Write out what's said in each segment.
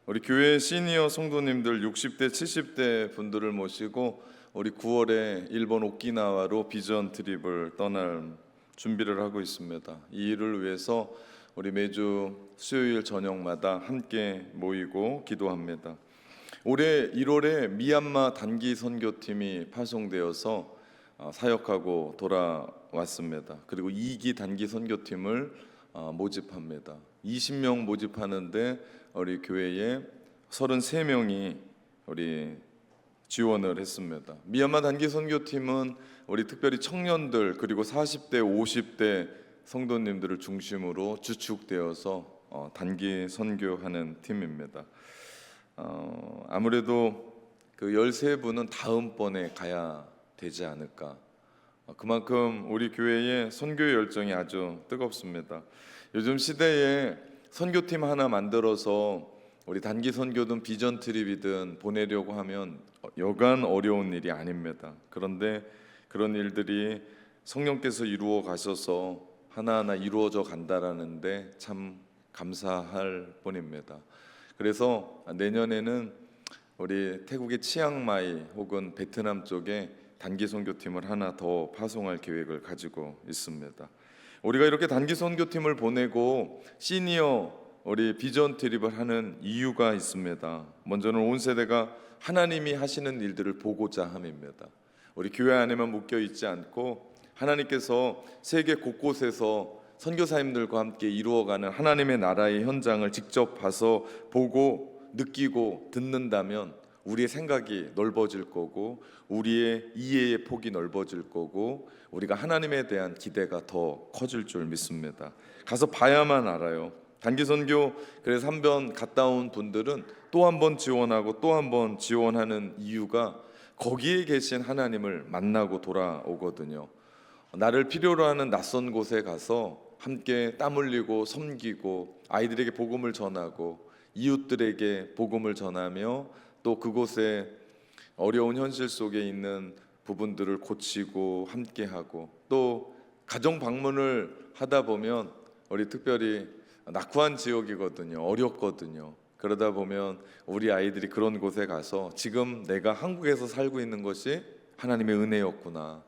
우리 교회 시니어 성도님들 60대, 70대 분들을 모시고 우리 9월에 일본 오키나와로 비전 트립을 떠날 준비를 하고 있습니다. 이 일을 위해서 우리 매주 수요일 저녁마다 함께 모이고 기도합니다. 올해 1월에 미얀마 단기 선교팀이 파송되어서 사역하고 돌아왔습니다. 그리고 2기 단기 선교팀을 모집합니다. 20명 모집하는데 우리 교회에 33명이 우리 지원을 했습니다. 미얀마 단기 선교팀은 우리 특별히 청년들 그리고 40대, 50대 성도님들을 중심으로 주축되어서 단기 선교하는 팀입니다. 아무래도 그 13분은 다음번에 가야 되지 않을까. 그만큼 우리 교회의 선교 열정이 아주 뜨겁습니다. 요즘 시대에 선교팀 하나 만들어서 우리 단기 선교든 비전 트립이든 보내려고 하면 여간 어려운 일이 아닙니다. 그런데 그런 일들이 성령께서 이루어 가셔서 하나하나 이루어져 간다라는데 참 감사할 뿐입니다. 그래서 내년에는 우리 태국의 치앙마이 혹은 베트남 쪽에 단기 선교팀을 하나 더 파송할 계획을 가지고 있습니다. 우리가 이렇게 단기 선교팀을 보내고 시니어 우리 비전 트립을 하는 이유가 있습니다. 먼저는 온 세대가 하나님이 하시는 일들을 보고자 함입니다. 우리 교회 안에만 묶여 있지 않고 하나님께서 세계 곳곳에서 선교사님들과 함께 이루어가는 하나님의 나라의 현장을 직접 봐서 보고 느끼고 듣는다면 우리의 생각이 넓어질 거고 우리의 이해의 폭이 넓어질 거고 우리가 하나님에 대한 기대가 더 커질 줄 믿습니다. 가서 봐야만 알아요. 단기 선교 그래서 한 번 갔다 온 분들은 또 한 번 지원하고 또 한 번 지원하는 이유가 거기에 계신 하나님을 만나고 돌아오거든요. 나를 필요로 하는 낯선 곳에 가서 함께 땀 흘리고 섬기고 아이들에게 복음을 전하고 이웃들에게 복음을 전하며 또 그곳에 어려운 현실 속에 있는 부분들을 고치고 함께하고 또 가정 방문을 하다 보면 우리 특별히 낙후한 지역이거든요. 어렵거든요. 그러다 보면 우리 아이들이 그런 곳에 가서 지금 내가 한국에서 살고 있는 것이 하나님의 은혜였구나.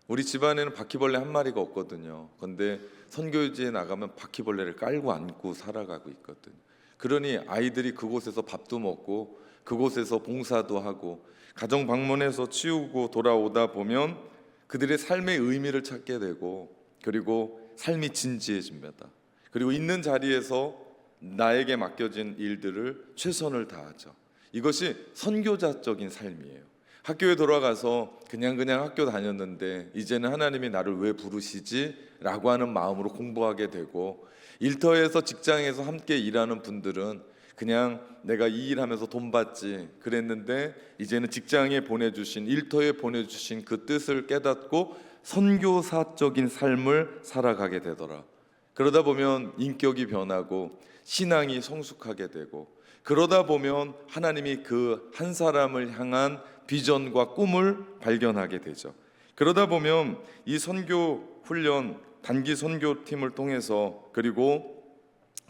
우리 집안에는 바퀴벌레 한 마리가 없거든요. 그런데 선교지에 나가면 바퀴벌레를 깔고 안고 살아가고 있거든요. 그러니 아이들이 그곳에서 밥도 먹고 그곳에서 봉사도 하고 가정 방문해서 치우고 돌아오다 보면 그들의 삶의 의미를 찾게 되고 그리고 삶이 진지해집니다. 그리고 있는 자리에서 나에게 맡겨진 일들을 최선을 다하죠. 이것이 선교자적인 삶이에요. 학교에 돌아가서 그냥 학교 다녔는데 이제는 하나님이 나를 왜 부르시지? 라고 하는 마음으로 공부하게 되고 일터에서 직장에서 함께 일하는 분들은 그냥 내가 이 일하면서 돈 받지 그랬는데 이제는 직장에 보내주신 일터에 보내주신 그 뜻을 깨닫고 선교사적인 삶을 살아가게 되더라. 그러다 보면 인격이 변하고 신앙이 성숙하게 되고 그러다 보면 하나님이 그 한 사람을 향한 비전과 꿈을 발견하게 되죠. 그러다 보면 이 선교 훈련 단기 선교팀을 통해서 그리고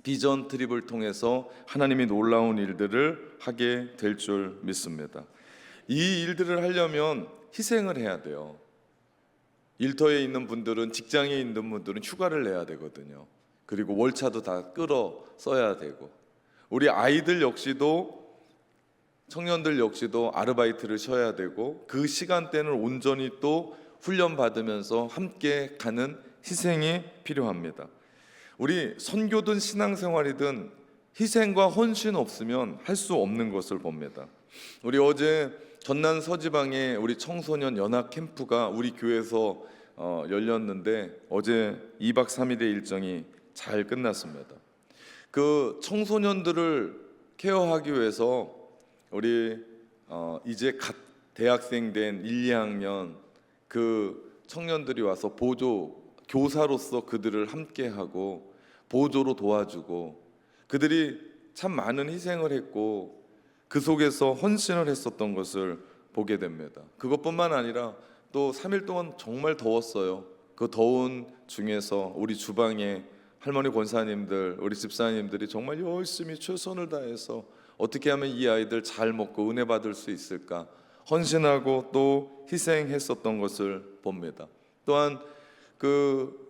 비전 트립을 통해서 하나님이 놀라운 일들을 하게 될 줄 믿습니다. 이 일들을 하려면 희생을 해야 돼요. 일터에 있는 분들은 직장에 있는 분들은 휴가를 내야 되거든요. 그리고 월차도 다 끌어 써야 되고 우리 아이들 역시도 청년들 역시도 아르바이트를 쉬어야 되고 그 시간대는 온전히 또 훈련 받으면서 함께 가는 희생이 필요합니다. 우리 선교든 신앙생활이든 희생과 헌신 없으면 할 수 없는 것을 봅니다. 우리 어제 전남 서지방에 우리 청소년 연합 캠프가 우리 교회에서 열렸는데 어제 2박 3일의 일정이 잘 끝났습니다. 그 청소년들을 케어하기 위해서 우리 이제 갓 대학생 된 1, 2학년 그 청년들이 와서 보조 교사로서 그들을 함께하고 보조로 도와주고 그들이 참 많은 희생을 했고 그 속에서 헌신을 했었던 것을 보게 됩니다. 그것뿐만 아니라 또 3일 동안 정말 더웠어요. 그 더운 중에서 우리 주방에 할머니 권사님들, 우리 집사님들이 정말 열심히 최선을 다해서 어떻게 하면 이 아이들 잘 먹고 은혜 받을 수 있을까 헌신하고 또 희생했었던 것을 봅니다. 또한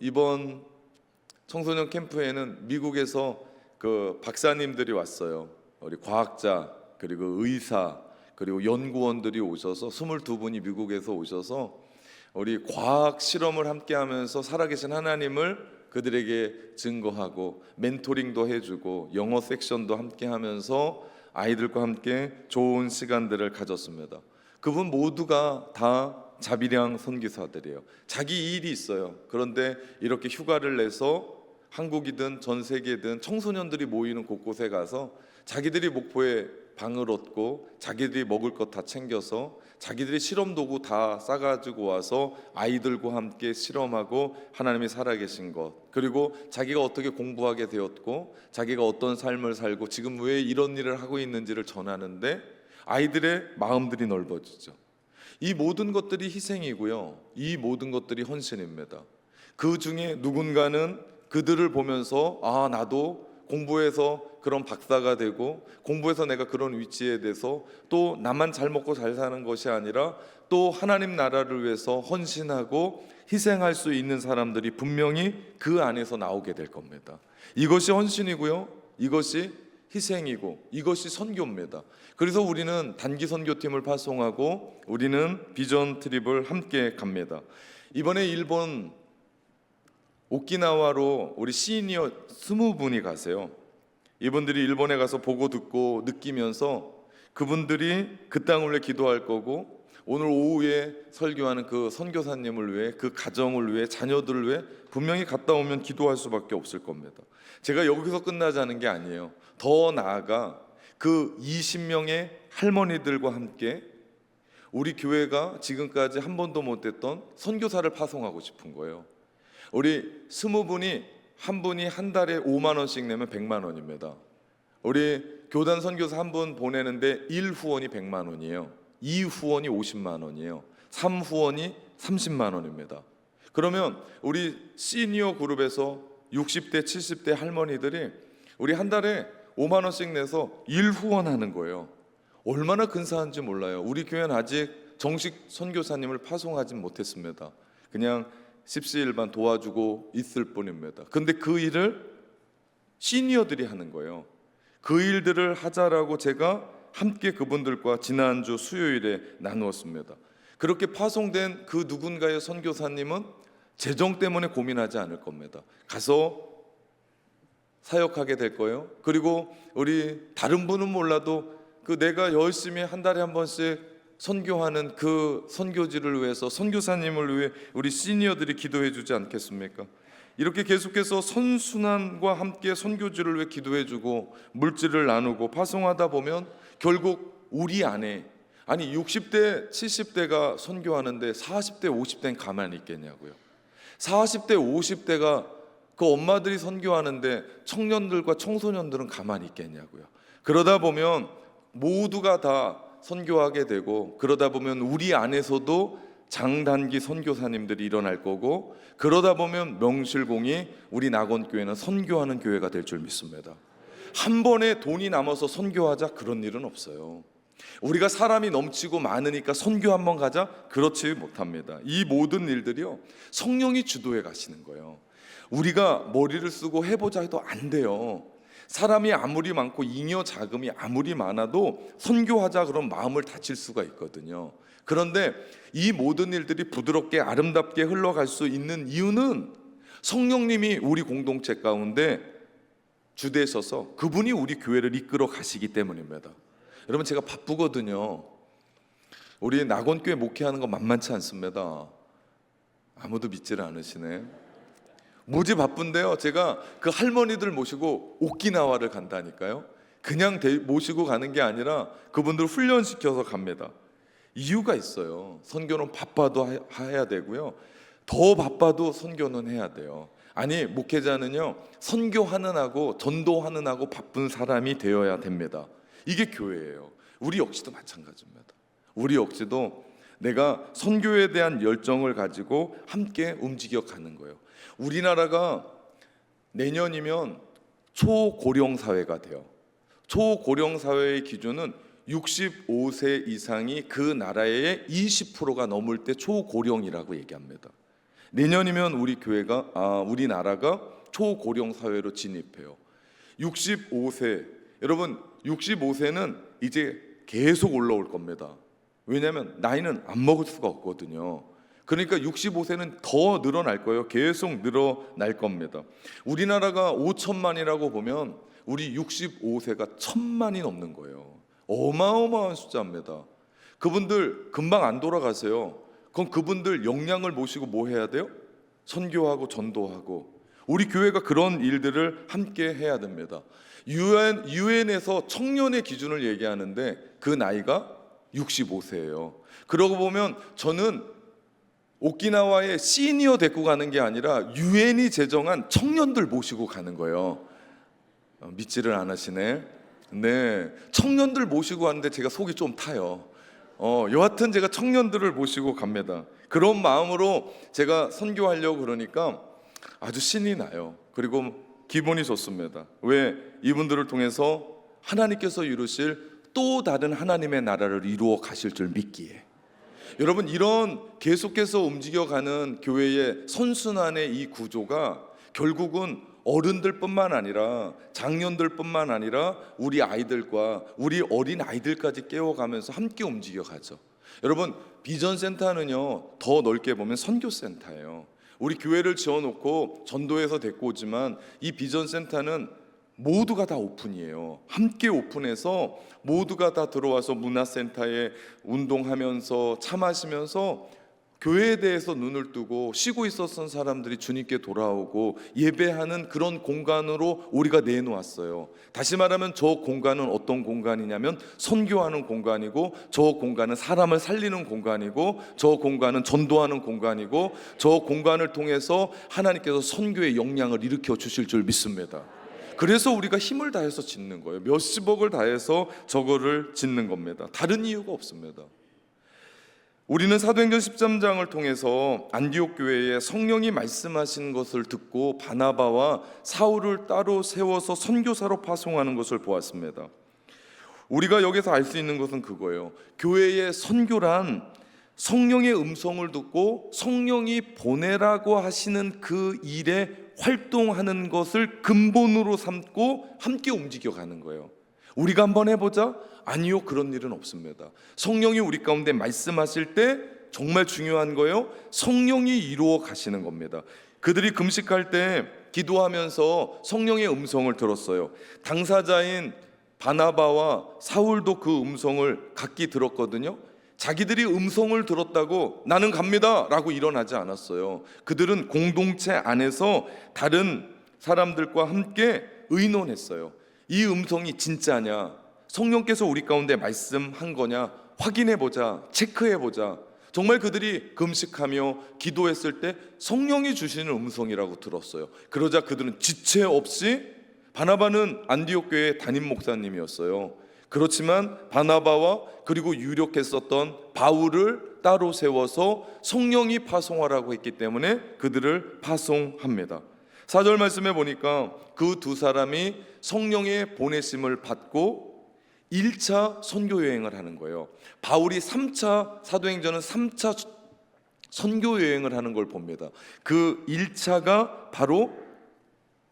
이번 청소년 캠프에는 미국에서 박사님들이 왔어요. 우리 과학자 그리고 의사 그리고 연구원들이 오셔서 22분이 미국에서 오셔서 우리 과학 실험을 함께 하면서 살아계신 하나님을 그들에게 증거하고 멘토링도 해주고 영어 섹션도 함께 하면서 아이들과 함께 좋은 시간들을 가졌습니다. 그분 모두가 다 자비량 선교사들이에요. 자기 일이 있어요. 그런데 이렇게 휴가를 내서 한국이든 전 세계든 청소년들이 모이는 곳곳에 가서 자기들이 목포에 방을 얻고 자기들이 먹을 것 다 챙겨서 자기들이 실험 도구 다 싸가지고 와서 아이들과 함께 실험하고 하나님이 살아계신 것, 그리고 자기가 어떻게 공부하게 되었고 자기가 어떤 삶을 살고 지금 왜 이런 일을 하고 있는지를 전하는데 아이들의 마음들이 넓어지죠. 이 모든 것들이 희생이고요, 이 모든 것들이 헌신입니다. 그 중에 누군가는 그들을 보면서 나도 공부해서 그런 박사가 되고 공부해서 내가 그런 위치에 대해서 또 나만 잘 먹고 잘 사는 것이 아니라 또 하나님 나라를 위해서 헌신하고 희생할 수 있는 사람들이 분명히 그 안에서 나오게 될 겁니다. 이것이 헌신이고요, 이것이 희생이고 이것이 선교입니다. 그래서 우리는 단기 선교팀을 파송하고 우리는 비전 트립을 함께 갑니다. 이번에 일본 오키나와로 우리 시니어 20분이 가세요. 이분들이 일본에 가서 보고 듣고 느끼면서 그분들이 그 땅을 위해 기도할 거고 오늘 오후에 설교하는 그 선교사님을 위해, 그 가정을 위해, 자녀들을 위해 분명히 갔다 오면 기도할 수밖에 없을 겁니다. 제가 여기서 끝나자는 게 아니에요. 더 나아가 그 20명의 할머니들과 함께 우리 교회가 지금까지 한 번도 못했던 선교사를 파송하고 싶은 거예요. 우리 20분이 한 분이 한 달에 5만 원씩 내면 100만 원입니다. 우리 교단 선교사 한 분 보내는데 1후원이 100만 원이에요. 2후원이 50만 원이에요. 3후원이 30만 원입니다. 그러면 우리 시니어 그룹에서 60대 70대 할머니들이 우리 한 달에 5만 원씩 내서 1후원 하는 거예요. 얼마나 근사한지 몰라요. 우리 교회는 아직 정식 선교사님을 파송하진 못했습니다. 그냥 십시일반 도와주고 있을 뿐입니다. 근데 그 일을 시니어들이 하는 거예요. 그 일들을 하자라고 제가 함께 그분들과 지난주 수요일에 나누었습니다. 그렇게 파송된 그 누군가의 선교사님은 재정 때문에 고민하지 않을 겁니다. 가서 사역하게 될 거예요. 그리고 우리 다른 분은 몰라도 그 내가 열심히 한 달에 한 번씩 선교하는 그 선교지를 위해서 선교사님을 위해 우리 시니어들이 기도해 주지 않겠습니까? 이렇게 계속해서 선순환과 함께 선교지를 위해 기도해 주고 물질을 나누고 파송하다 보면 결국 우리 안에 60대 70대가 선교하는데 40대 50대는 가만히 있겠냐고요. 40대 50대가 그 엄마들이 선교하는데 청년들과 청소년들은 가만히 있겠냐고요. 그러다 보면 모두가 다 선교하게 되고 그러다 보면 우리 안에서도 장단기 선교사님들이 일어날 거고 그러다 보면 명실공히 우리 낙원교회는 선교하는 교회가 될 줄 믿습니다. 한 번에 돈이 남아서 선교하자 그런 일은 없어요. 우리가 사람이 넘치고 많으니까 선교 한번 가자 그렇지 못합니다. 이 모든 일들이요 성령이 주도해 가시는 거예요. 우리가 머리를 쓰고 해보자 해도 안 돼요. 사람이 아무리 많고 잉여 자금이 아무리 많아도 선교하자 그런 마음을 다칠 수가 있거든요. 그런데 이 모든 일들이 부드럽게 아름답게 흘러갈 수 있는 이유는 성령님이 우리 공동체 가운데 주되셔서 그분이 우리 교회를 이끌어 가시기 때문입니다. 여러분 제가 바쁘거든요. 우리 낙원교회 목회하는 거 만만치 않습니다. 아무도 믿지를 않으시네. 뭐지 바쁜데요. 제가 그 할머니들 모시고 오키나와를 간다니까요. 그냥 모시고 가는 게 아니라 그분들 훈련시켜서 갑니다. 이유가 있어요. 선교는 바빠도 해야 되고요. 더 바빠도 선교는 해야 돼요. 아니 목회자는요 선교하는 하고 전도하는 하고 바쁜 사람이 되어야 됩니다. 이게 교회예요. 우리 역시도 마찬가지입니다. 우리 역시도 내가 선교에 대한 열정을 가지고 함께 움직여 가는 거예요. 우리나라가 내년이면 초고령 사회가 돼요. 초고령 사회의 기준은 65세 이상이 그 나라의 20%가 넘을 때 초고령이라고 얘기합니다. 내년이면 우리나라가 초고령 사회로 진입해요. 65세, 여러분 65세는 이제 계속 올라올 겁니다. 왜냐하면 나이는 안 먹을 수가 없거든요. 그러니까 65세는 더 늘어날 거예요. 계속 늘어날 겁니다. 우리나라가 5천만이라고 보면 우리 65세가 1,000만이 넘는 거예요. 어마어마한 숫자입니다. 그분들 금방 안 돌아가세요. 그럼 그분들 영양을 모시고 뭐 해야 돼요? 선교하고 전도하고. 우리 교회가 그런 일들을 함께 해야 됩니다. 유엔에서 청년의 기준을 얘기하는데 그 나이가 65세예요. 그러고 보면 저는 오키나와에 시니어 데리고 가는 게 아니라 유엔이 제정한 청년들 모시고 가는 거예요. 믿지를 않으시네. 네, 청년들 모시고 왔는데 제가 속이 좀 타요. 여하튼 제가 청년들을 모시고 갑니다. 그런 마음으로 제가 선교하려고 그러니까 아주 신이 나요. 그리고 기분이 좋습니다. 왜? 이분들을 통해서 하나님께서 이루실 또 다른 하나님의 나라를 이루어 가실 줄 믿기에. 여러분, 이런 계속해서 움직여가는 교회의 선순환의 이 구조가 결국은 어른들뿐만 아니라 장년들뿐만 아니라 우리 아이들과 우리 어린 아이들까지 깨워가면서 함께 움직여가죠. 여러분, 비전센터는요 더 넓게 보면 선교센터예요. 우리 교회를 지어놓고 전도해서 데리고 오지만 이 비전센터는 모두가 다 오픈이에요. 함께 오픈해서 모두가 다 들어와서 문화센터에 운동하면서 차 마시면서 교회에 대해서 눈을 뜨고 쉬고 있었던 사람들이 주님께 돌아오고 예배하는 그런 공간으로 우리가 내놓았어요. 다시 말하면 저 공간은 어떤 공간이냐면 선교하는 공간이고, 저 공간은 사람을 살리는 공간이고, 저 공간은 전도하는 공간이고, 저 공간을 통해서 하나님께서 선교의 역량을 일으켜 주실 줄 믿습니다. 그래서 우리가 힘을 다해서 짓는 거예요. 몇십억을 다해서 저거를 짓는 겁니다. 다른 이유가 없습니다. 우리는 사도행전 13장을 통해서 안디옥 교회에 성령이 말씀하신 것을 듣고 바나바와 사울을 따로 세워서 선교사로 파송하는 것을 보았습니다. 우리가 여기서 알 수 있는 것은 그거예요. 교회의 선교란 성령의 음성을 듣고 성령이 보내라고 하시는 그 일에 활동하는 것을 근본으로 삼고 함께 움직여가는 거예요. 우리가 한번 해보자? 아니요, 그런 일은 없습니다. 성령이 우리 가운데 말씀하실 때 정말 중요한 거예요. 성령이 이루어 가시는 겁니다. 그들이 금식할 때 기도하면서 성령의 음성을 들었어요. 당사자인 바나바와 사울도 그 음성을 각기 들었거든요. 자기들이 음성을 들었다고 나는 갑니다 라고 일어나지 않았어요. 그들은 공동체 안에서 다른 사람들과 함께 의논했어요. 이 음성이 진짜냐, 성령께서 우리 가운데 말씀한 거냐 확인해보자, 체크해보자. 정말 그들이 금식하며 기도했을 때 성령이 주시는 음성이라고 들었어요. 그러자 그들은 지체 없이, 바나바는 안디옥 교회 담임 목사님이었어요. 그렇지만 바나바와 그리고 유력했었던 바울을 따로 세워서 성령이 파송하라고 했기 때문에 그들을 파송합니다. 4절 말씀에 보니까 그 두 사람이 성령의 보내심을 받고 1차 선교 여행을 하는 거예요. 바울이 3차, 사도행전은 3차 선교 여행을 하는 걸 봅니다. 그 1차가 바로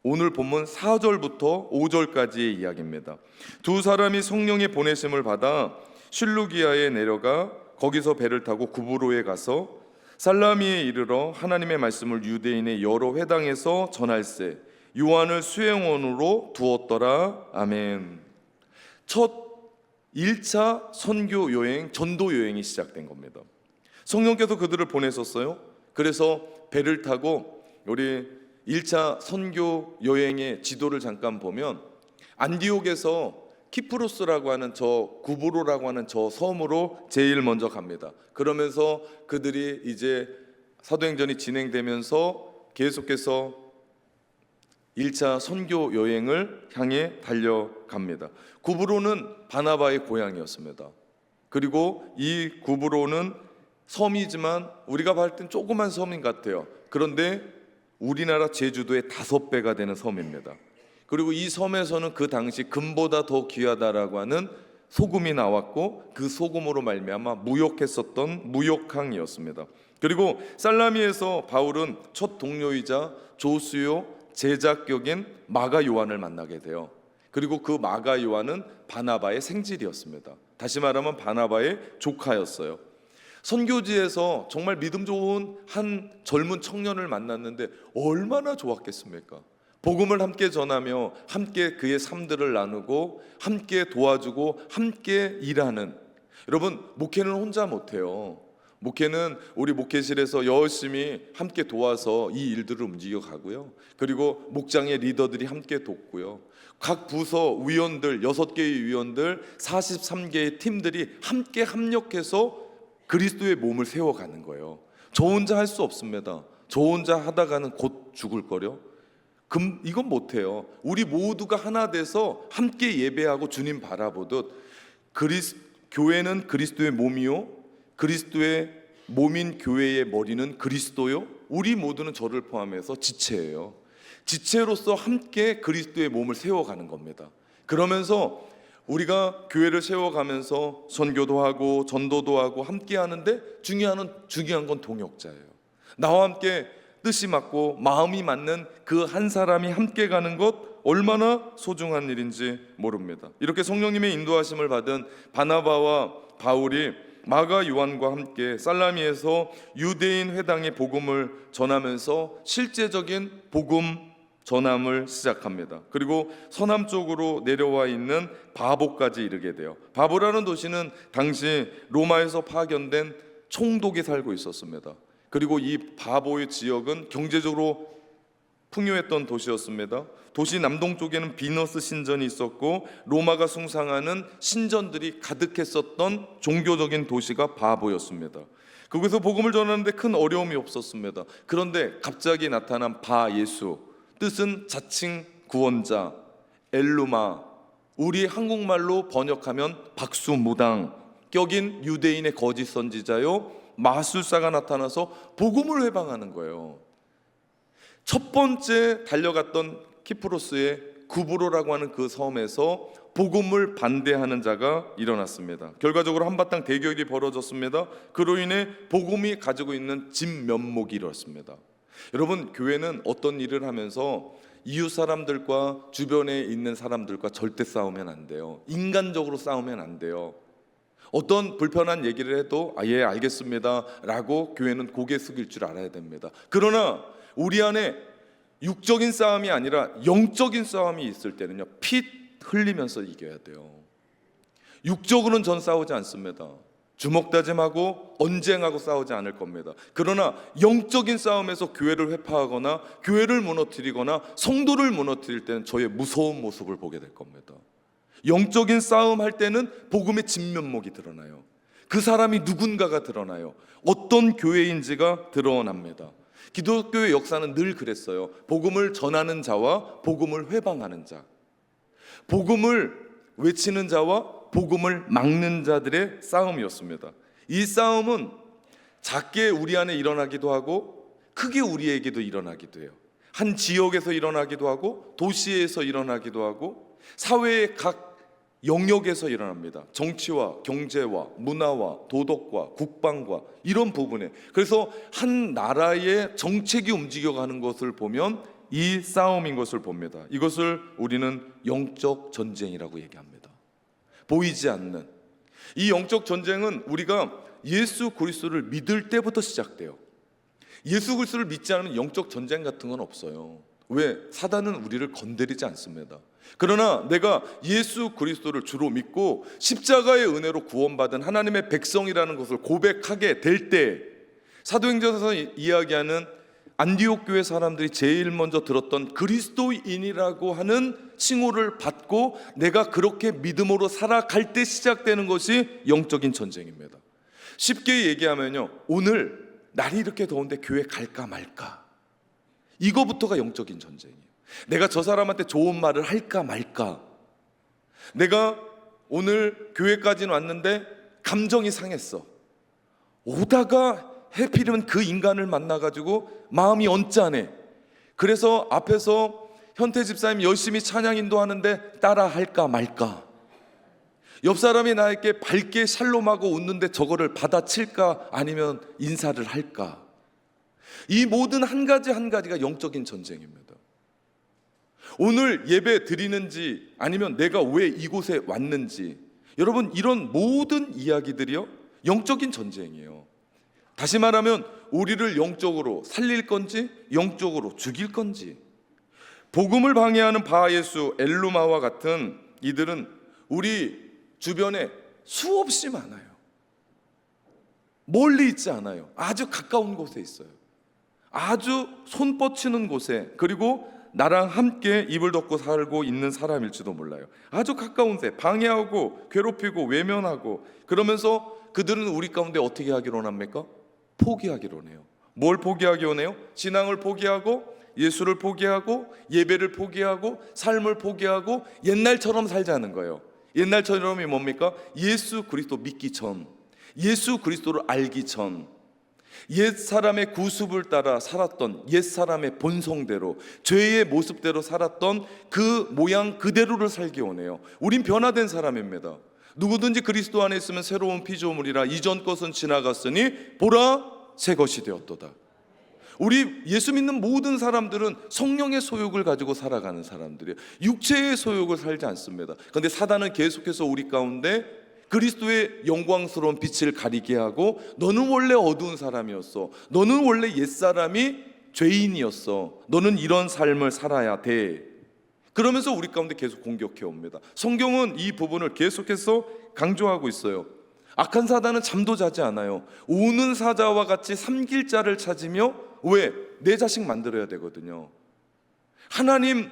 오늘 본문 4절부터 5절까지의 이야기입니다. 두 사람이 성령의 보내심을 받아 실루기아에 내려가 거기서 배를 타고 구브로에 가서 살라미에 이르러 하나님의 말씀을 유대인의 여러 회당에서 전할세 요한을 수행원으로 두었더라. 아멘. 첫 1차 선교 여행, 전도 여행이 시작된 겁니다. 성령께서 그들을 보내셨어요. 그래서 배를 타고 우리 1차 선교 여행의 지도를 잠깐 보면 안디옥에서 키프로스라고 하는 구브로라고 하는 저 섬으로 제일 먼저 갑니다. 그러면서 그들이 이제 사도행전이 진행되면서 계속해서 1차 선교 여행을 향해 달려갑니다. 구브로는 바나바의 고향이었습니다. 그리고 이 구브로는 섬이지만 우리가 봤을 땐 조그만 섬인 것 같아요. 그런데 우리나라 제주도의 5배가 되는 섬입니다. 그리고 이 섬에서는 그 당시 금보다 더 귀하다라고 하는 소금이 나왔고 그 소금으로 말미암아 무역했었던 무역항이었습니다. 그리고 살라미에서 바울은 첫 동료이자 조수요 제자격인 마가 요한을 만나게 돼요. 그리고 그 마가 요한은 바나바의 생질이었습니다. 다시 말하면 바나바의 조카였어요. 선교지에서 정말 믿음 좋은 한 젊은 청년을 만났는데 얼마나 좋았겠습니까? 복음을 함께 전하며 함께 그의 삶들을 나누고 함께 도와주고 함께 일하는, 여러분 목회는 혼자 못해요. 목회는 우리 목회실에서 열심히 함께 도와서 이 일들을 움직여 가고요. 그리고 목장의 리더들이 함께 돕고요. 각 부서 위원들 6개의 위원들 43개의 팀들이 함께 합력해서 그리스도의 몸을 세워가는 거예요. 저 혼자 할 수 없습니다. 저 혼자 하다가는 곧 죽을 거려. 이건 못해요. 우리 모두가 하나 돼서 함께 예배하고 주님 바라보듯 교회는 그리스도의 몸이요 그리스도의 몸인 교회의 머리는 그리스도요 우리 모두는 저를 포함해서 지체예요. 지체로서 함께 그리스도의 몸을 세워가는 겁니다. 그러면서 우리가 교회를 세워가면서 선교도 하고 전도도 하고 함께 하는데 중요한 건 동역자예요. 나와 함께 뜻이 맞고 마음이 맞는 그 한 사람이 함께 가는 것 얼마나 소중한 일인지 모릅니다. 이렇게 성령님의 인도하심을 받은 바나바와 바울이 마가 요한과 함께 살라미에서 유대인 회당의 복음을 전하면서 실제적인 복음 전함을 시작합니다. 그리고 서남쪽으로 내려와 있는 바보까지 이르게 돼요. 바보라는 도시는 당시 로마에서 파견된 총독이 살고 있었습니다. 그리고 이 바보의 지역은 경제적으로 풍요했던 도시였습니다. 도시 남동쪽에는 비너스 신전이 있었고 로마가 숭상하는 신전들이 가득했었던 종교적인 도시가 바보였습니다. 거기서 복음을 전하는데 큰 어려움이 없었습니다. 그런데 갑자기 나타난 예수, 뜻은 자칭 구원자, 엘루마, 우리 한국말로 번역하면 박수무당, 격인 유대인의 거짓 선지자요 마술사가 나타나서 복음을 회방하는 거예요. 첫 번째 달려갔던 키프로스의 구브로라고 하는 그 섬에서 복음을 반대하는 자가 일어났습니다. 결과적으로 한바탕 대결이 벌어졌습니다. 그로 인해 복음이 가지고 있는 진면목이 이뤘습니다. 여러분, 교회는 어떤 일을 하면서 이웃 사람들과 주변에 있는 사람들과 절대 싸우면 안 돼요. 인간적으로 싸우면 안 돼요. 어떤 불편한 얘기를 해도 예 알겠습니다 라고 교회는 고개 숙일 줄 알아야 됩니다. 그러나 우리 안에 육적인 싸움이 아니라 영적인 싸움이 있을 때는요 피 흘리면서 이겨야 돼요. 육적으로는 전 싸우지 않습니다. 주먹다짐하고 언쟁하고 싸우지 않을 겁니다. 그러나 영적인 싸움에서 교회를 회파하거나 교회를 무너뜨리거나 성도를 무너뜨릴 때는 저의 무서운 모습을 보게 될 겁니다. 영적인 싸움 할 때는 복음의 진면목이 드러나요. 그 사람이 누군가가 드러나요. 어떤 교회인지가 드러납니다. 기독교의 역사는 늘 그랬어요. 복음을 전하는 자와 복음을 회방하는 자, 복음을 외치는 자와 복음을 막는 자들의 싸움이었습니다. 이 싸움은 작게 우리 안에 일어나기도 하고 크게 우리에게도 일어나기도 해요. 한 지역에서 일어나기도 하고 도시에서 일어나기도 하고 사회의 각 영역에서 일어납니다. 정치와 경제와 문화와 도덕과 국방과 이런 부분에, 그래서 한 나라의 정책이 움직여가는 것을 보면 이 싸움인 것을 봅니다. 이것을 우리는 영적 전쟁이라고 얘기합니다. 보이지 않는 이 영적 전쟁은 우리가 예수 그리스도를 믿을 때부터 시작돼요. 예수 그리스도를 믿지 않으면 영적 전쟁 같은 건 없어요. 왜? 사단은 우리를 건드리지 않습니다. 그러나 내가 예수 그리스도를 주로 믿고 십자가의 은혜로 구원받은 하나님의 백성이라는 것을 고백하게 될 때, 사도행전에서 이야기하는 안디옥 교회 사람들이 제일 먼저 들었던 그리스도인이라고 하는 칭호를 받고 내가 그렇게 믿음으로 살아갈 때 시작되는 것이 영적인 전쟁입니다. 쉽게 얘기하면요, 오늘 날이 이렇게 더운데 교회 갈까 말까, 이거부터가 영적인 전쟁이에요. 내가 저 사람한테 좋은 말을 할까 말까, 내가 오늘 교회까지는 왔는데 감정이 상했어, 오다가 해필이면 그 인간을 만나가지고 마음이 언짢네. 그래서 앞에서 현태 집사님 열심히 찬양 인도하는데 따라 할까 말까? 옆 사람이 나에게 밝게 샬롬하고 웃는데 저거를 받아칠까 아니면 인사를 할까? 이 모든 한 가지 한 가지가 영적인 전쟁입니다. 오늘 예배 드리는지 아니면 내가 왜 이곳에 왔는지, 여러분 이런 모든 이야기들이요 영적인 전쟁이에요. 다시 말하면 우리를 영적으로 살릴 건지 영적으로 죽일 건지. 복음을 방해하는 바예수, 엘루마와 같은 이들은 우리 주변에 수없이 많아요. 멀리 있지 않아요. 아주 가까운 곳에 있어요. 아주 손 뻗치는 곳에, 그리고 나랑 함께 이불 덮고 살고 있는 사람일지도 몰라요. 아주 가까운 데 방해하고 괴롭히고 외면하고, 그러면서 그들은 우리 가운데 어떻게 하기로 합니까? 포기하기로 해요. 뭘 포기하기로 해요? 신앙을 포기하고, 예수를 포기하고, 예배를 포기하고, 삶을 포기하고, 옛날처럼 살자는 거예요. 옛날처럼이 뭡니까? 예수 그리스도 믿기 전, 예수 그리스도를 알기 전, 옛 사람의 구습을 따라 살았던 옛 사람의 본성대로, 죄의 모습대로 살았던 그 모양 그대로를 살기 원해요. 우린 변화된 사람입니다. 누구든지 그리스도 안에 있으면 새로운 피조물이라, 이전 것은 지나갔으니 보라 새 것이 되었도다. 우리 예수 믿는 모든 사람들은 성령의 소욕을 가지고 살아가는 사람들이에요. 육체의 소욕을 살지 않습니다. 그런데 사단은 계속해서 우리 가운데 그리스도의 영광스러운 빛을 가리게 하고, 너는 원래 어두운 사람이었어, 너는 원래 옛사람이 죄인이었어, 너는 이런 삶을 살아야 돼, 그러면서 우리 가운데 계속 공격해 옵니다. 성경은 이 부분을 계속해서 강조하고 있어요. 악한 사단은 잠도 자지 않아요. 우는 사자와 같이 삼킬 자를 찾으며, 왜? 내 자식 만들어야 되거든요. 하나님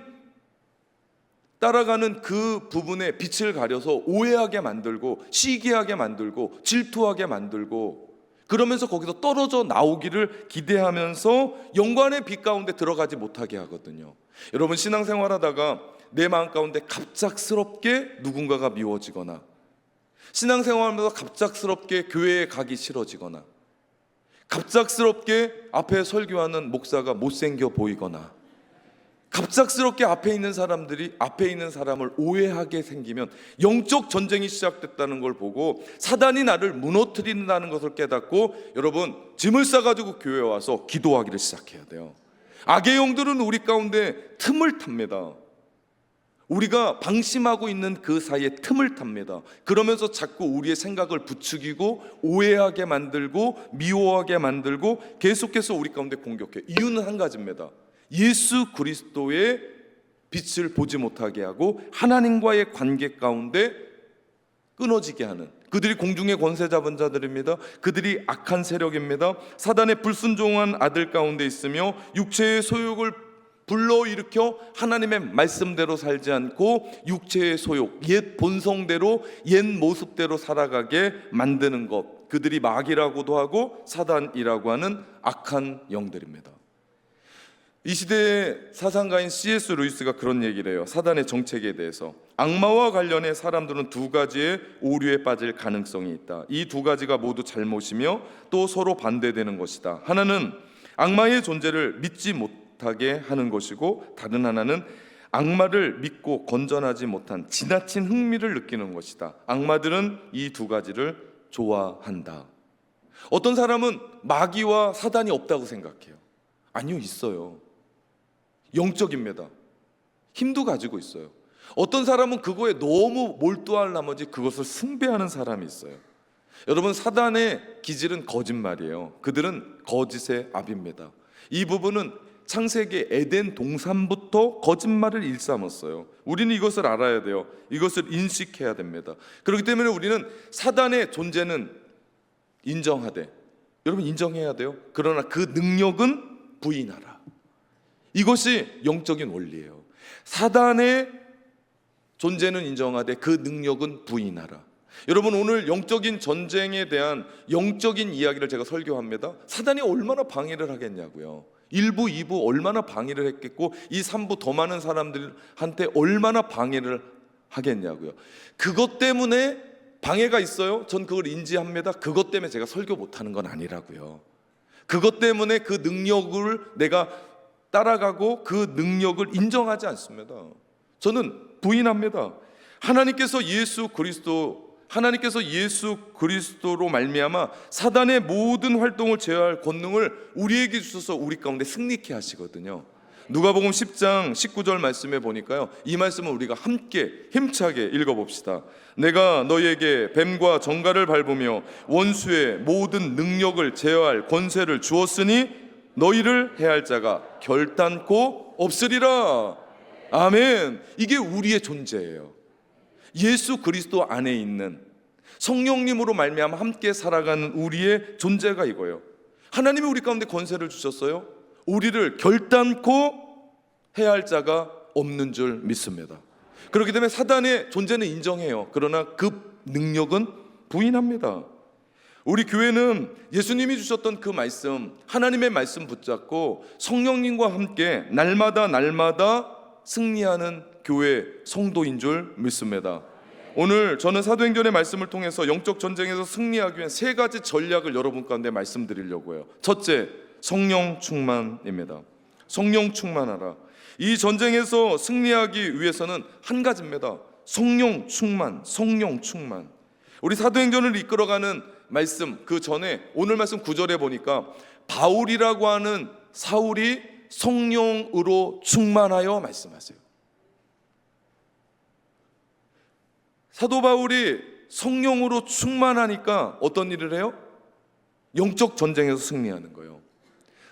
따라가는 그 부분에 빛을 가려서 오해하게 만들고, 시기하게 만들고, 질투하게 만들고, 그러면서 거기서 떨어져 나오기를 기대하면서 영광의 빛 가운데 들어가지 못하게 하거든요. 여러분, 신앙생활하다가 내 마음 가운데 갑작스럽게 누군가가 미워지거나, 신앙생활하면서 갑작스럽게 교회에 가기 싫어지거나, 갑작스럽게 앞에 설교하는 목사가 못생겨 보이거나, 갑작스럽게 앞에 있는 사람들이 앞에 있는 사람을 오해하게 생기면 영적 전쟁이 시작됐다는 걸 보고 사단이 나를 무너뜨린다는 것을 깨닫고, 여러분 짐을 싸가지고 교회에 와서 기도하기를 시작해야 돼요. 악의 영들은 우리 가운데 틈을 탑니다. 우리가 방심하고 있는 그 사이에 틈을 탑니다. 그러면서 자꾸 우리의 생각을 부추기고 오해하게 만들고 미워하게 만들고 계속해서 우리 가운데 공격해요. 이유는 한 가지입니다. 예수 그리스도의 빛을 보지 못하게 하고 하나님과의 관계 가운데 끊어지게 하는, 그들이 공중의 권세 잡은 자들입니다. 그들이 악한 세력입니다. 사단의 불순종한 아들 가운데 있으며 육체의 소욕을 불러일으켜 하나님의 말씀대로 살지 않고 육체의 소욕, 옛 본성대로 옛 모습대로 살아가게 만드는 것, 그들이 마귀라고도 하고 사단이라고 하는 악한 영들입니다. 이 시대의 사상가인 C.S. 루이스가 그런 얘기를 해요. 사단의 정책에 대해서. 악마와 관련해 사람들은 두 가지의 오류에 빠질 가능성이 있다. 이 두 가지가 모두 잘못이며 또 서로 반대되는 것이다. 하나는 악마의 존재를 믿지 못하게 하는 것이고, 다른 하나는 악마를 믿고 건전하지 못한 지나친 흥미를 느끼는 것이다. 악마들은 이 두 가지를 좋아한다. 어떤 사람은 마귀와 사단이 없다고 생각해요. 아니요, 있어요. 영적입니다. 힘도 가지고 있어요. 어떤 사람은 그거에 너무 몰두할 나머지 그것을 숭배하는 사람이 있어요. 여러분, 사단의 기질은 거짓말이에요. 그들은 거짓의 압입니다. 이 부분은 창세기 에덴 동산부터 거짓말을 일삼았어요. 우리는 이것을 알아야 돼요. 이것을 인식해야 됩니다. 그렇기 때문에 우리는 사단의 존재는 인정하되, 여러분 인정해야 돼요. 그러나 그 능력은 부인하라. 이것이 영적인 원리예요. 사단의 존재는 인정하되 그 능력은 부인하라. 여러분, 오늘 영적인 전쟁에 대한 영적인 이야기를 제가 설교합니다. 사단이 얼마나 방해를 하겠냐고요. 1부, 2부 얼마나 방해를 했겠고, 이 3부 더 많은 사람들한테 얼마나 방해를 하겠냐고요. 그것 때문에 방해가 있어요? 전 그걸 인지합니다. 그것 때문에 제가 설교 못하는 건 아니라고요. 그것 때문에 그 능력을 내가 따라가고 그 능력을 인정하지 않습니다. 저는 부인합니다. 하나님께서 예수 그리스도로 말미암아 사단의 모든 활동을 제어할 권능을 우리에게 주셔서 우리 가운데 승리케 하시거든요. 누가복음 10장 19절 말씀에 보니까요, 이 말씀을 우리가 함께 힘차게 읽어봅시다. 내가 너희에게 뱀과 정갈을 밟으며 원수의 모든 능력을 제어할 권세를 주었으니 너희를 해할 자가 결단코 없으리라. 아멘. 이게 우리의 존재예요. 예수 그리스도 안에 있는 성령님으로 말미암아 함께 살아가는 우리의 존재가 이거예요. 하나님이 우리 가운데 권세를 주셨어요. 우리를 결단코 해야 할 자가 없는 줄 믿습니다. 그렇기 때문에 사단의 존재는 인정해요. 그러나 그 능력은 부인합니다. 우리 교회는 예수님이 주셨던 그 말씀, 하나님의 말씀 붙잡고 성령님과 함께 날마다 승리하는 교회 성도인 줄 믿습니다. 오늘 저는 사도행전의 말씀을 통해서 영적 전쟁에서 승리하기 위한 세 가지 전략을 여러분 가운데 말씀드리려고 해요. 첫째, 성령 충만입니다. 성령 충만하라. 이 전쟁에서 승리하기 위해서는 한 가지입니다. 성령 충만. 우리 사도행전을 이끌어가는 말씀, 그 전에 오늘 말씀 9절에 보니까 바울이라고 하는 사울이 성령으로 충만하여 말씀하세요. 사도 바울이 성령으로 충만하니까 어떤 일을 해요? 영적 전쟁에서 승리하는 거예요.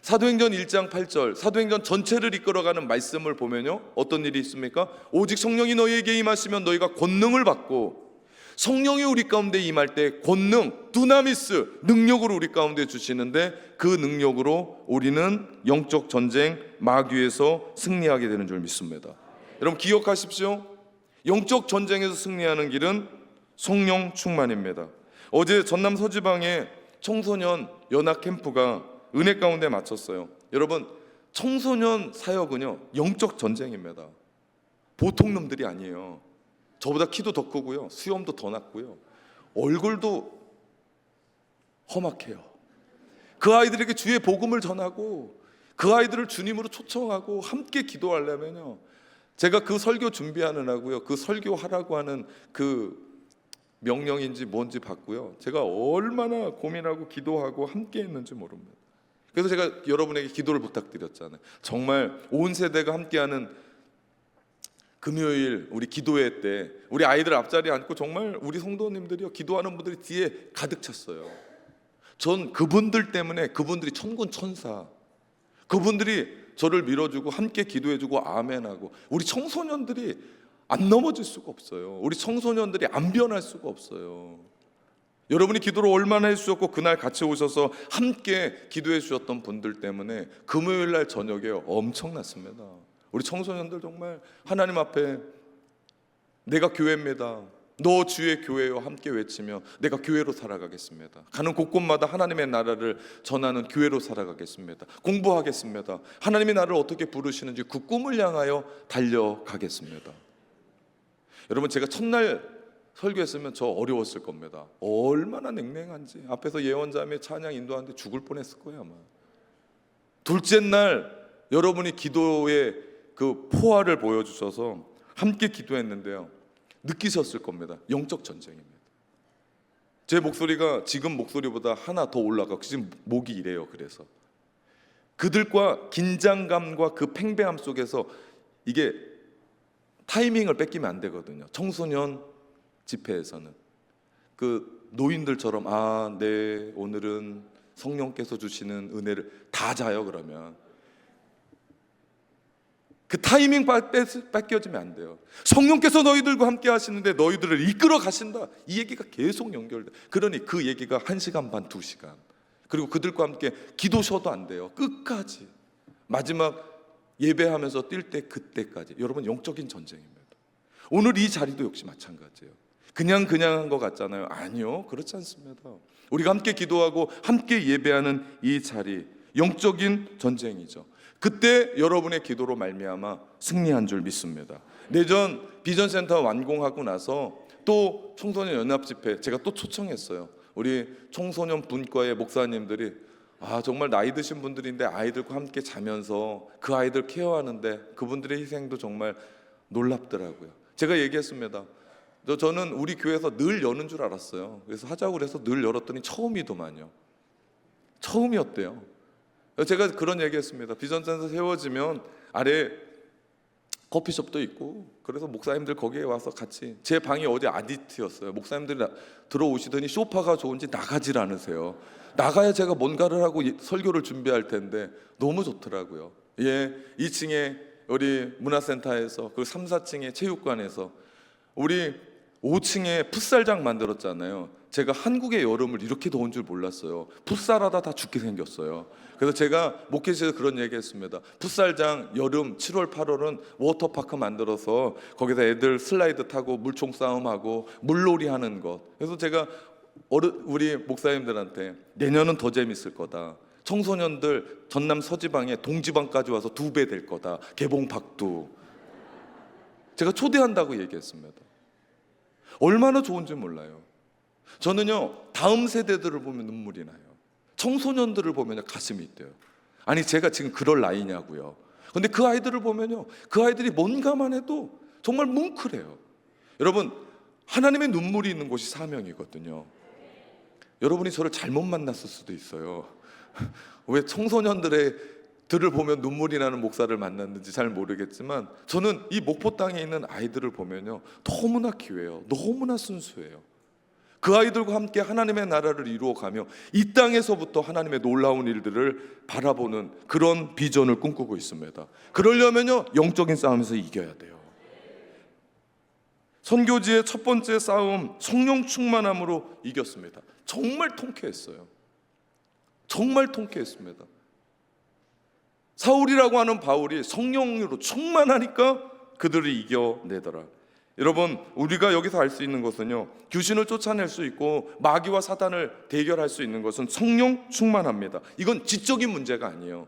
사도행전 1장 8절, 사도행전 전체를 이끌어가는 말씀을 보면요, 어떤 일이 있습니까? 오직 성령이 너희에게 임하시면 너희가 권능을 받고, 성령이 우리 가운데 임할 때 권능, 두나미스, 능력으로 우리 가운데 주시는데 그 능력으로 우리는 영적 전쟁 마귀에서 승리하게 되는 줄 믿습니다. 여러분 기억하십시오. 영적 전쟁에서 승리하는 길은 성령 충만입니다. 어제 전남 서지방에 청소년 연합 캠프가 은혜 가운데 마쳤어요. 여러분, 청소년 사역은요, 영적 전쟁입니다. 보통 놈들이 아니에요. 저보다 키도 더 크고요, 수염도 더 났고요, 얼굴도 험악해요. 그 아이들에게 주의 복음을 전하고 그 아이들을 주님으로 초청하고 함께 기도하려면요, 제가 그 설교 준비하느라고요, 그 설교하라고 하는 그 명령인지 뭔지 받고요, 제가 얼마나 고민하고 기도하고 함께 했는지 모릅니다. 그래서 제가 여러분에게 기도를 부탁드렸잖아요. 정말 온 세대가 함께하는 금요일 우리 기도회 때 우리 아이들 앞자리에 앉고 정말 우리 성도님들이요, 기도하는 분들이 뒤에 가득 찼어요. 전 그분들 때문에, 그분들이 천군 천사, 그분들이 저를 밀어주고 함께 기도해주고 아멘하고, 우리 청소년들이 안 넘어질 수가 없어요. 우리 청소년들이 안 변할 수가 없어요. 여러분이 기도를 얼마나 해주셨고 그날 같이 오셔서 함께 기도해 주셨던 분들 때문에 금요일 날 저녁에 엄청났습니다. 우리 청소년들 정말 하나님 앞에 내가 교회입니다, 너 주의 교회요 함께 외치며 내가 교회로 살아가겠습니다. 가는 곳곳마다 하나님의 나라를 전하는 교회로 살아가겠습니다. 공부하겠습니다. 하나님이 나를 어떻게 부르시는지 그 꿈을 향하여 달려가겠습니다. 여러분, 제가 첫날 설교했으면 저 어려웠을 겁니다. 얼마나 냉랭한지, 앞에서 예언자매 찬양 인도하는데 죽을 뻔했을 거예요 아마. 둘째 날 여러분이 기도의 그 포화를 보여주셔서 함께 기도했는데요, 느끼셨을 겁니다. 영적 전쟁입니다. 제 목소리가 지금 목소리보다 하나 더 올라가고, 지금 목이 이래요. 그래서 그들과 긴장감과 그 팽배함 속에서 이게 타이밍을 뺏기면 안 되거든요. 청소년 집회에서는 그 노인들처럼 네, 오늘은 성령께서 주시는 은혜를 다 자요. 그러면 그 타이밍 뺏겨지면 안 돼요. 성령께서 너희들과 함께 하시는데 너희들을 이끌어 가신다, 이 얘기가 계속 연결돼. 그러니 그 얘기가 1시간 반, 2시간, 그리고 그들과 함께 기도 쉬어도 안 돼요. 끝까지 마지막 예배하면서 뛸 때 그때까지. 여러분, 영적인 전쟁입니다. 오늘 이 자리도 역시 마찬가지예요. 그냥 한 것 같잖아요. 아니요, 그렇지 않습니다. 우리가 함께 기도하고 함께 예배하는 이 자리, 영적인 전쟁이죠. 그때 여러분의 기도로 말미암아 승리한 줄 믿습니다. 내전 비전센터 완공하고 나서 또 청소년 연합 집회 제가 또 초청했어요. 우리 청소년 분과의 목사님들이 정말 나이 드신 분들인데 아이들과 함께 자면서 그 아이들 케어하는데 그분들의 희생도 정말 놀랍더라고요. 제가 얘기했습니다. 저는 우리 교회에서 늘 여는 줄 알았어요. 그래서 하자고 그래서 늘 열었더니 처음이더만요. 처음이었대요. 제가 그런 얘기했습니다. 비전센터 세워지면 아래 커피숍도 있고, 그래서 목사님들 거기에 와서 같이, 제 방이 어디 아지트였어요. 목사님들이 들어오시더니 소파가 좋은지 나가질 않으세요. 나가야 제가 뭔가를 하고 설교를 준비할 텐데 너무 좋더라고요. 2층에 우리 문화센터에서, 그 3, 4층에 체육관에서, 우리 5층에 풋살장 만들었잖아요. 제가 한국의 여름을 이렇게 더운 줄 몰랐어요. 풋살하다 다 죽게 생겼어요. 그래서 제가 목회실에서 그런 얘기했습니다. 풋살장 여름 7월 8월은 워터파크 만들어서 거기서 애들 슬라이드 타고 물총 싸움하고 물놀이 하는 것. 그래서 제가 우리 목사님들한테 내년은 더 재밌을 거다. 청소년들 전남 서지방에 동지방까지 와서 2배 될 거다. 개봉박두. 제가 초대한다고 얘기했습니다. 얼마나 좋은지 몰라요. 저는요, 다음 세대들을 보면 눈물이 나요. 청소년들을 보면 가슴이 뛰어요. 아니, 제가 지금 그럴 나이냐고요. 근데 그 아이들을 보면요, 그 아이들이 뭔가만 해도 정말 뭉클해요. 여러분, 하나님의 눈물이 있는 곳이 사명이거든요. 여러분이 저를 잘못 만났을 수도 있어요. 왜 청소년들을 보면 눈물이 나는 목사를 만났는지 잘 모르겠지만, 저는 이 목포 땅에 있는 아이들을 보면요, 너무나 귀해요. 너무나 순수해요. 그 아이들과 함께 하나님의 나라를 이루어가며 이 땅에서부터 하나님의 놀라운 일들을 바라보는 그런 비전을 꿈꾸고 있습니다. 그러려면요, 영적인 싸움에서 이겨야 돼요. 선교지의 첫 번째 싸움, 성령 충만함으로 이겼습니다. 정말 통쾌했어요. 정말 통쾌했습니다. 사울이라고 하는 바울이 성령으로 충만하니까 그들을 이겨내더라. 여러분, 우리가 여기서 알 수 있는 것은요, 귀신을 쫓아낼 수 있고 마귀와 사단을 대결할 수 있는 것은 성령 충만합니다. 이건 지적인 문제가 아니에요.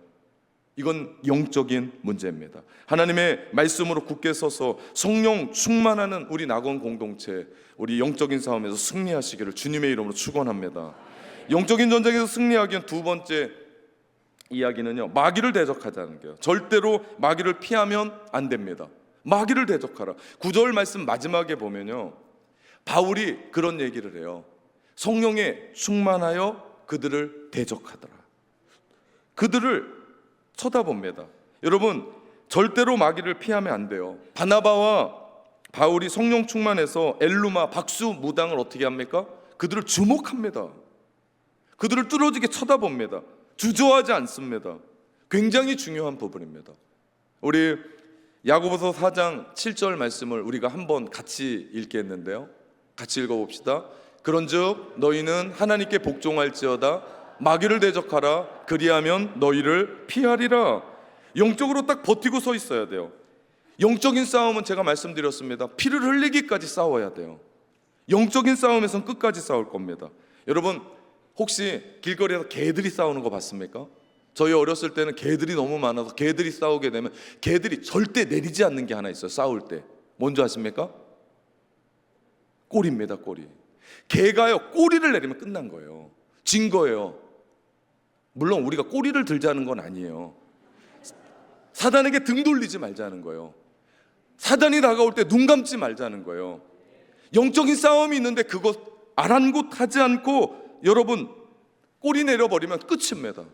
이건 영적인 문제입니다. 하나님의 말씀으로 굳게 서서 성령 충만하는 우리 낙원 공동체, 우리 영적인 싸움에서 승리하시기를 주님의 이름으로 축원합니다. 영적인 전쟁에서 승리하기 위한 두 번째 이야기는요, 마귀를 대적하자는 거예요. 절대로 마귀를 피하면 안 됩니다. 마귀를 대적하라. 9절 말씀 마지막에 보면요, 바울이 그런 얘기를 해요. 성령에 충만하여 그들을 대적하더라. 그들을 쳐다봅니다. 여러분, 절대로 마귀를 피하면 안 돼요. 바나바와 바울이 성령 충만해서 엘루마 박수 무당을 어떻게 합니까? 그들을 주목합니다. 그들을 뚫어지게 쳐다봅니다. 주저하지 않습니다. 굉장히 중요한 부분입니다. 우리 야고보서 4장 7절 말씀을 우리가 한번 같이 읽겠는데요, 같이 읽어봅시다. 그런즉 너희는 하나님께 복종할지어다. 마귀를 대적하라. 그리하면 너희를 피하리라. 영적으로 딱 버티고 서 있어야 돼요. 영적인 싸움은 제가 말씀드렸습니다. 피를 흘리기까지 싸워야 돼요. 영적인 싸움에선 끝까지 싸울 겁니다. 여러분, 혹시 길거리에서 개들이 싸우는 거 봤습니까? 저희 어렸을 때는 개들이 너무 많아서 개들이 싸우게 되면 개들이 절대 내리지 않는 게 하나 있어요. 싸울 때 뭔지 아십니까? 꼬리입니다. 꼬리. 개가요, 꼬리를 내리면 끝난 거예요. 진 거예요. 물론 우리가 꼬리를 들자는 건 아니에요. 사단에게 등 돌리지 말자는 거예요. 사단이 다가올 때 눈 감지 말자는 거예요. 영적인 싸움이 있는데 그것 아랑곳하지 않고 여러분 꼬리 내려버리면 끝입니다.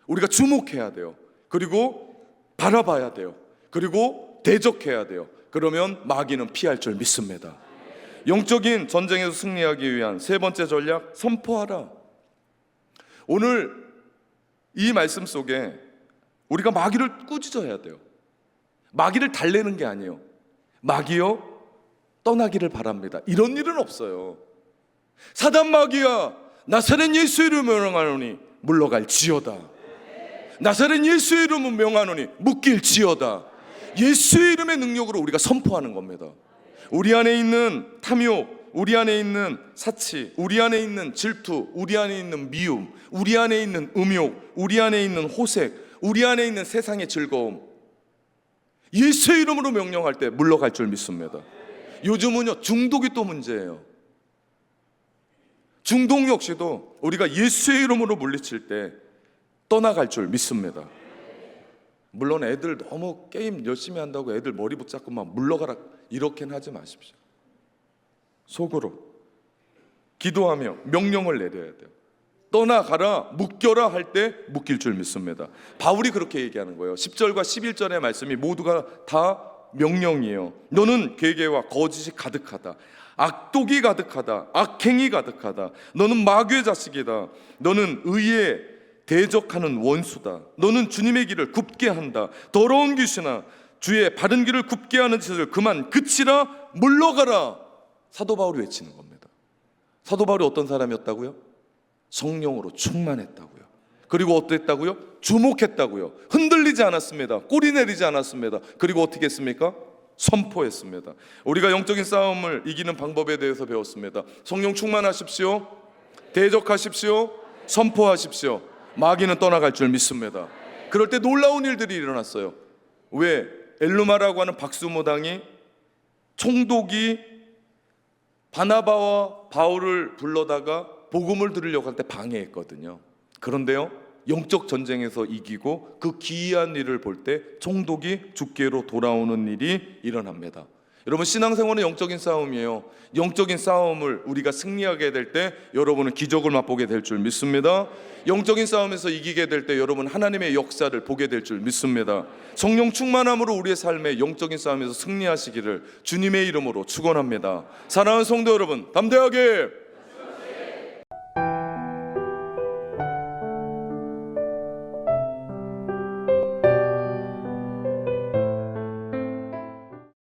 우리가 주목해야 돼요. 그리고 바라봐야 돼요. 그리고 대적해야 돼요. 그러면 마귀는 피할 줄 믿습니다. 영적인 전쟁에서 승리하기 위한 세 번째 전략, 선포하라. 오늘 이 말씀 속에 우리가 마귀를 꾸짖어야 돼요. 마귀를 달래는 게 아니에요. 마귀여 떠나기를 바랍니다. 이런 일은 없어요. 사단 마귀야, 나사렛 예수 이름으로 명하노니 물러갈지어다. 나사렛 예수의 이름을 명하노니 묶일지어다. 예수의 이름의 능력으로 우리가 선포하는 겁니다. 우리 안에 있는 탐욕, 우리 안에 있는 사치, 우리 안에 있는 질투, 우리 안에 있는 미움, 우리 안에 있는 음욕, 우리 안에 있는 호색, 우리 안에 있는 세상의 즐거움, 예수의 이름으로 명령할 때 물러갈 줄 믿습니다. 요즘은요, 중독이 또 문제예요. 중독 역시도 우리가 예수의 이름으로 물리칠 때 떠나갈 줄 믿습니다. 물론 애들 너무 게임 열심히 한다고 애들 머리 붙잡고 막 물러가라 이렇게는 하지 마십시오. 속으로 기도하며 명령을 내려야 돼요. 떠나가라, 묶여라 할 때 묶일 줄 믿습니다. 바울이 그렇게 얘기하는 거예요. 10절과 11절의 말씀이 모두가 다 명령이에요. 너는 괴계와 거짓이 가득하다. 악독이 가득하다. 악행이 가득하다. 너는 마귀의 자식이다. 너는 의에 대적하는 원수다. 너는 주님의 길을 굽게 한다. 더러운 귀신아, 주의 바른 길을 굽게 하는 짓을 그만 그치라, 물러가라. 사도 바울이 외치는 겁니다. 사도 바울이 어떤 사람이었다고요? 성령으로 충만했다고요. 그리고 어땠다고요? 주목했다고요. 흔들리지 않았습니다. 꼬리 내리지 않았습니다. 그리고 어떻게 했습니까? 선포했습니다. 우리가 영적인 싸움을 이기는 방법에 대해서 배웠습니다. 성령 충만하십시오. 대적하십시오. 선포하십시오. 마귀는 떠나갈 줄 믿습니다. 그럴 때 놀라운 일들이 일어났어요. 왜? 엘루마라고 하는 박수무당이 총독이 바나바와 바울을 불러다가 복음을 들으려고 할 때 방해했거든요. 그런데요, 영적 전쟁에서 이기고 그 기이한 일을 볼 때 총독이 죽게로 돌아오는 일이 일어납니다. 여러분, 신앙생활은 영적인 싸움이에요. 영적인 싸움을 우리가 승리하게 될 때 여러분은 기적을 맛보게 될 줄 믿습니다. 영적인 싸움에서 이기게 될 때 여러분 하나님의 역사를 보게 될 줄 믿습니다. 성령 충만함으로 우리의 삶의 영적인 싸움에서 승리하시기를 주님의 이름으로 축원합니다. 사랑하는 성도 여러분, 담대하게